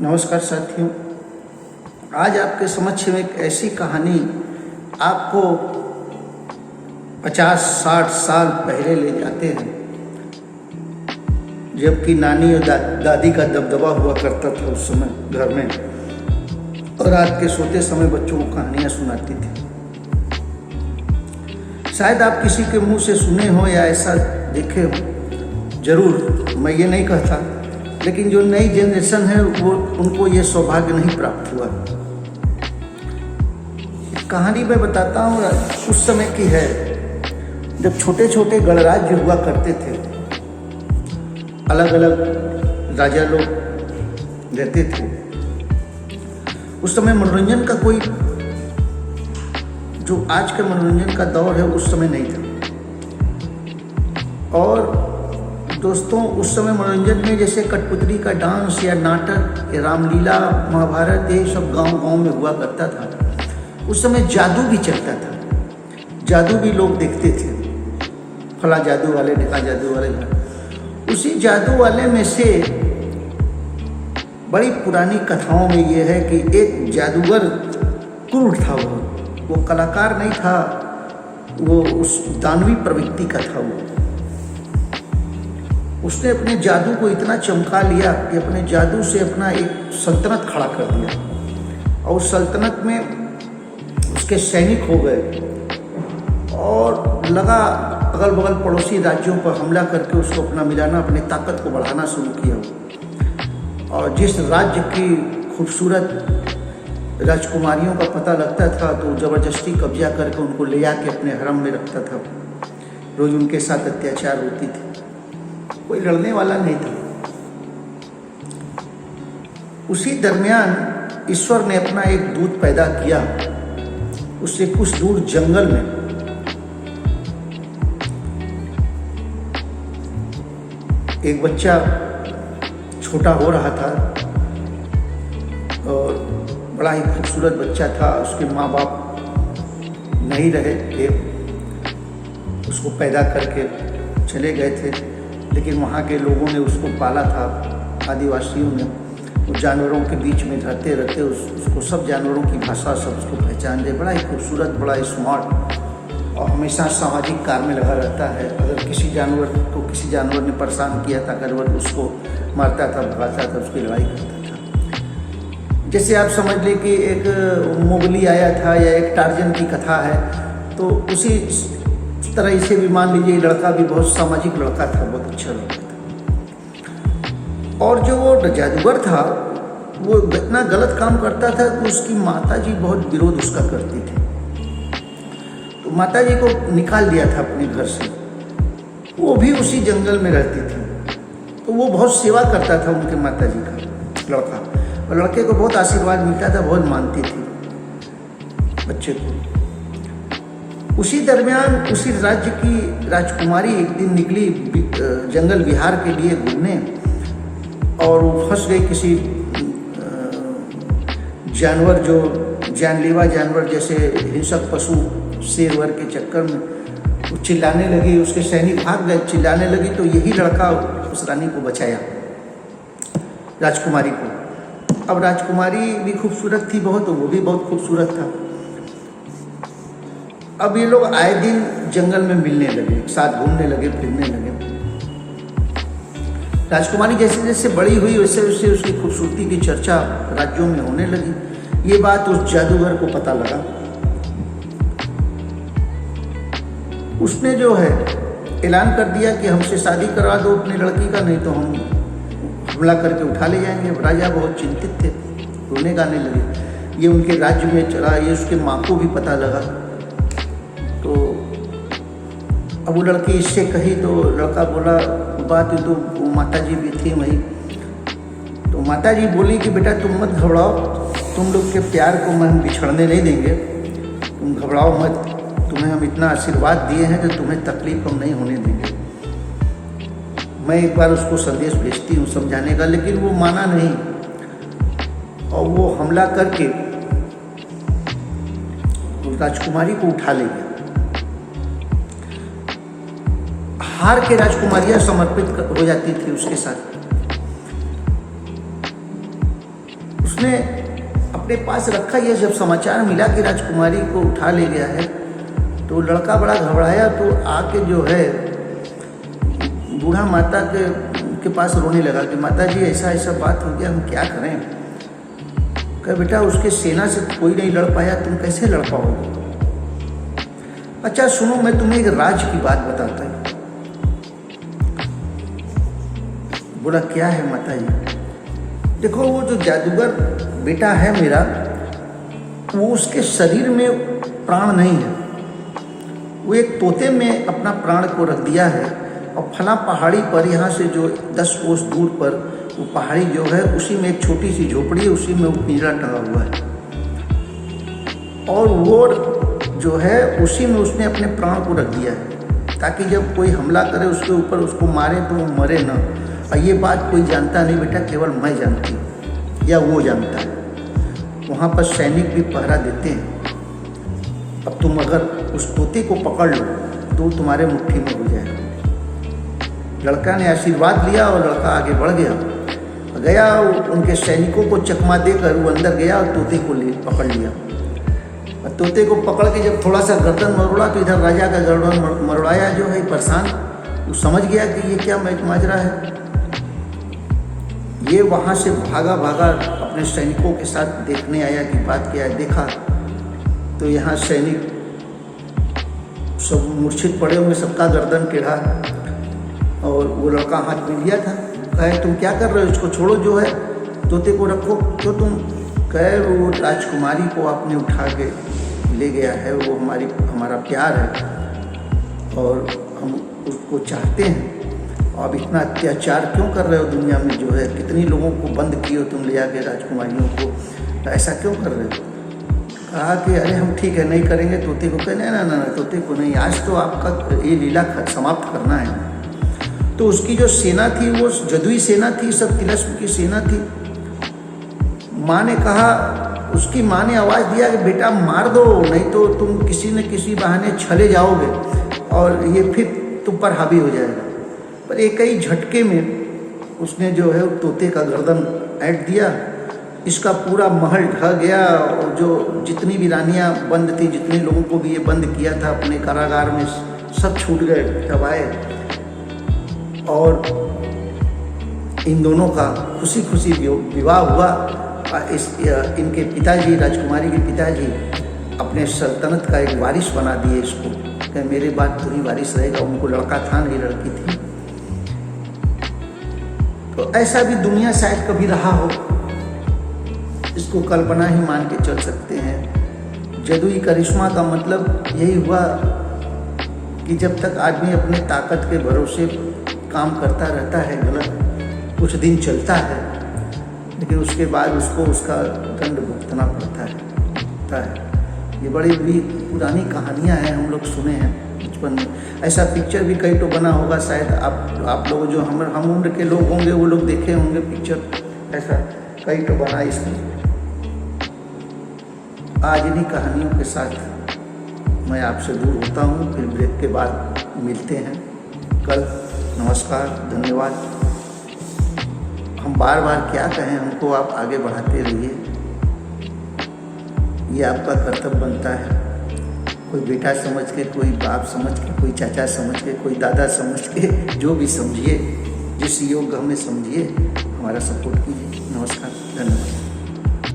नमस्कार साथियों, आज आपके समक्ष में एक ऐसी कहानी आपको 50-60 साल पहले ले जाते हैं, जबकि नानी और दादी का दबदबा हुआ करता था उस समय घर में, और रात के सोते समय बच्चों को कहानियाँ सुनाती थी। शायद आप किसी के मुंह से सुने हो या ऐसा देखे हो, जरूर, मैं ये नहीं कहता, लेकिन जो नई जनरेशन है वो उनको ये सौभाग्य नहीं प्राप्त हुआ। कहानी मैं बताता हूँ, उस समय की है जब छोटे छोटे गणराज्य हुआ करते थे, अलग अलग राजा लोग रहते थे। उस समय मनोरंजन का कोई, जो आज के मनोरंजन का दौर है, उस समय नहीं था। और दोस्तों, उस समय मनोरंजन में जैसे कठपुतली का डांस या नाटक या रामलीला, महाभारत, ये सब गांव-गांव में हुआ करता था। उस समय जादू भी चलता था, जादू भी लोग देखते थे, फला जादू वाले, ढिका जादू वाले। उसी जादू वाले में से बड़ी पुरानी कथाओं में ये है कि एक जादूगर क्रूर था। वो कलाकार नहीं था, वो उस दानवी प्रवृत्ति का था। उसने अपने जादू को इतना चमका लिया कि अपने जादू से अपना एक सल्तनत खड़ा कर दिया, और उस सल्तनत में उसके सैनिक हो गए और लगा अगल बगल पड़ोसी राज्यों पर हमला करके उसको अपना मिलाना, अपनी ताकत को बढ़ाना शुरू किया। और जिस राज्य की खूबसूरत राजकुमारियों का पता लगता था तो ज़बरदस्ती कब्जा करके उनको ले आके अपने हरम में रखता था। रोज उनके साथ अत्याचार होती थी, कोई लड़ने वाला नहीं था। उसी दरमियान ईश्वर ने अपना एक दूत पैदा किया। उससे कुछ दूर जंगल में एक बच्चा छोटा हो रहा था, और बड़ा ही खूबसूरत बच्चा था। उसके माँ बाप नहीं रहे थे, उसको पैदा करके चले गए थे, लेकिन वहाँ के लोगों ने उसको पाला था, आदिवासियों ने। वो जानवरों के बीच में रहते रहते उसको सब जानवरों की भाषा सब उसको पहचान दे। बड़ा ही खूबसूरत, बड़ा ही स्मार्ट, और हमेशा सामाजिक कार्य में लगा रहता है। अगर किसी जानवर को किसी जानवर ने परेशान किया था, अगर वो उसको मारता था, भगाता था, उसकी लड़ाई करता था। जैसे आप समझ लें कि एक मोगली आया था या एक टार्जन की कथा है, तो उसी तरह इसे भी मान लीजिए, लड़का भी बहुत सामाजिक लड़का था, बहुत अच्छा लड़का था। और जो वो जादूगर था, वो इतना गलत काम करता था कि उसकी माताजी बहुत विरोध उसका करती थी। तो माताजी को निकाल दिया था अपने घर से। वो भी उसी जंगल में रहती थी, तो वो बहुत सेवा करता था उनके माताजी का लड़का, और लड़के को बहुत आशीर्वाद मिलता था, बहुत मानती थी बच्चे को। उसी दरमियान उसी राज्य की राजकुमारी एक दिन निकली जंगल विहार के लिए घूमने, और वो फंस गई किसी जानवर, जो जानलेवा जानवर जैसे हिंसक पशु शेर वर के चक्कर में। वो चिल्लाने लगी, उसके सैनिक भाग गए, चिल्लाने लगी, तो यही लड़का उस रानी को बचाया, राजकुमारी को। अब राजकुमारी भी खूबसूरत थी बहुत, वो भी बहुत खूबसूरत था। अब ये लोग आए दिन जंगल में मिलने लगे, साथ घूमने लगे, फिरने लगे। राजकुमारी जैसे जैसे बड़ी हुई, वैसे वैसे उसकी खूबसूरती की चर्चा राज्यों में होने लगी। ये बात उस जादूगर को पता लगा। उसने जो है ऐलान कर दिया कि हमसे शादी करवा दो अपनी लड़की का, नहीं तो हम हमला करके उठा ले जाएंगे। राजा बहुत चिंतित थे, रोने गाने लगे। ये उनके राज्य में चला, ये उसके माँ को भी पता लगा। तो अब वो लड़की इससे कही, तो लड़का बोला, बात तो माता जी भी थी वहीं। तो माता जी बोली कि बेटा तुम मत घबराओ, तुम लोग के प्यार को हम बिछड़ने नहीं देंगे, तुम घबराओ मत, तुम्हें हम इतना आशीर्वाद दिए हैं कि तुम्हें तकलीफ हम नहीं होने देंगे। मैं एक बार उसको संदेश भेजती हूँ समझाने का, लेकिन वो माना नहीं, और वो हमला करके राजकुमारी को उठा ले गया। हार के राजकुमारियां समर्पित हो जाती थी उसके साथ। उसने अपने पास रखा। ये जब समाचार मिला कि राजकुमारी को उठा ले गया है तो लड़का बड़ा घबराया, तो आके जो है बूढ़ा माता के पास रोने लगा कि माता जी ऐसा ऐसा बात हो गया, हम क्या करें। कहा बेटा उसके सेना से कोई नहीं लड़ पाया, तुम कैसे लड़ पाओगे। अच्छा सुनो, मैं तुम्हें एक राज की बात बताता हूँ। बोला क्या है माता जी। देखो वो जो जादूगर बेटा है मेरा, वो उसके शरीर में प्राण नहीं है, वो एक तोते में अपना प्राण को रख दिया है। और फला पहाड़ी पर यहाँ से जो 10 कोस दूर पर वो पहाड़ी जो है, उसी में एक छोटी सी झोपड़ी है, उसी में वो पिंजरा टंगा हुआ है। और वो जो है उसी में उसने अपने प्राण को रख दिया है, ताकि जब कोई हमला करे उसके ऊपर, उसको मारे तो वो मरे ना। और ये बात कोई जानता नहीं बेटा, केवल मैं जानती हूँ या वो जानता है। वहाँ पर सैनिक भी पहरा देते हैं। अब तुम अगर उस तोते को पकड़ लो तो तुम्हारे मुट्ठी में हो जाएगा। लड़का ने आशीर्वाद लिया और लड़का आगे बढ़ गया। उनके सैनिकों को चकमा देकर वो अंदर गया और तोते को पकड़ लिया। और तोते को पकड़ के जब थोड़ा सा गर्दन मरोड़ा तो इधर राजा का गर्दन मरोड़ाया जो है परेशान। वो समझ गया कि ये क्या माजरा है। ये वहाँ से भागा अपने सैनिकों के साथ देखने आया कि बात क्या है। देखा तो यहाँ सैनिक सब मूर्छित पड़े हुए, सबका गर्दन टेढ़ा। और वो लड़का हाथ में लिया था। कहे तुम क्या कर रहे हो, इसको छोड़ो, जो है तोते को रखो। तो तुम कहे वो राजकुमारी को आपने उठा के ले गया है, वो हमारा प्यार है और हम उसको चाहते हैं। अब इतना अत्याचार क्यों कर रहे हो दुनिया में, जो है कितनी लोगों को बंद किए हो तुम ले जाके राजकुमारियों को, तो ऐसा क्यों कर रहे हो। कहा कि अरे हम ठीक है नहीं करेंगे। तोते को कहे ना तोते को नहीं, आज तो आपका ये लीला समाप्त करना है। तो उसकी जो सेना थी वो जदुई सेना थी, सब तिलस्म की सेना थी। माँ ने कहा, उसकी माँ ने आवाज़ दिया कि बेटा मार दो, नहीं तो तुम किसी न किसी बहाने छले जाओगे और ये फिर तुम पर हावी हो जाएगा। पर एक ही झटके में उसने जो है तोते का गर्दन ऐंठ दिया। इसका पूरा महल ढह गया और जो जितनी भी रानियाँ बंद थी, जितने लोगों को भी ये बंद किया था अपने कारागार में, सब छूट गए, दबाए। और इन दोनों का खुशी खुशी विवाह हुआ। इनके पिताजी, राजकुमारी के पिताजी, अपने सल्तनत का एक वारिस बना दिए इसको, कि मेरे बाद तू ही वारिस रहेगा। उनको लड़का था नहीं, लड़की थी। तो ऐसा भी दुनिया शायद कभी रहा हो, इसको कल्पना ही मान के चल सकते हैं। जदुई करिश्मा का मतलब यही हुआ कि जब तक आदमी अपने ताकत के भरोसे काम करता रहता है, गलत कुछ दिन चलता है, लेकिन उसके बाद उसको उसका दंड भुगतना पड़ता है। ये बड़ी बड़ी पुरानी कहानियाँ हैं, हम लोग सुने हैं बचपन में। ऐसा पिक्चर भी कई तो बना होगा, शायद आप लोग जो हम उम्र के लोग होंगे वो लोग देखे होंगे पिक्चर। ऐसा कई तो बना इसमें। आज इन्हीं कहानियों के साथ मैं आपसे दूर होता हूँ। फिर ब्रेक के बाद मिलते हैं कल। नमस्कार, धन्यवाद। हम बार बार क्या कहें, हमको आप आगे बढ़ाते रहिए, ये आपका कर्तव्य बनता है। कोई बेटा समझ के, कोई बाप समझ के, कोई चाचा समझ के, कोई दादा समझ के, जो भी समझिए, जिस योग्य हमें समझिए, हमारा सपोर्ट कीजिए। नमस्कार, धन्यवाद।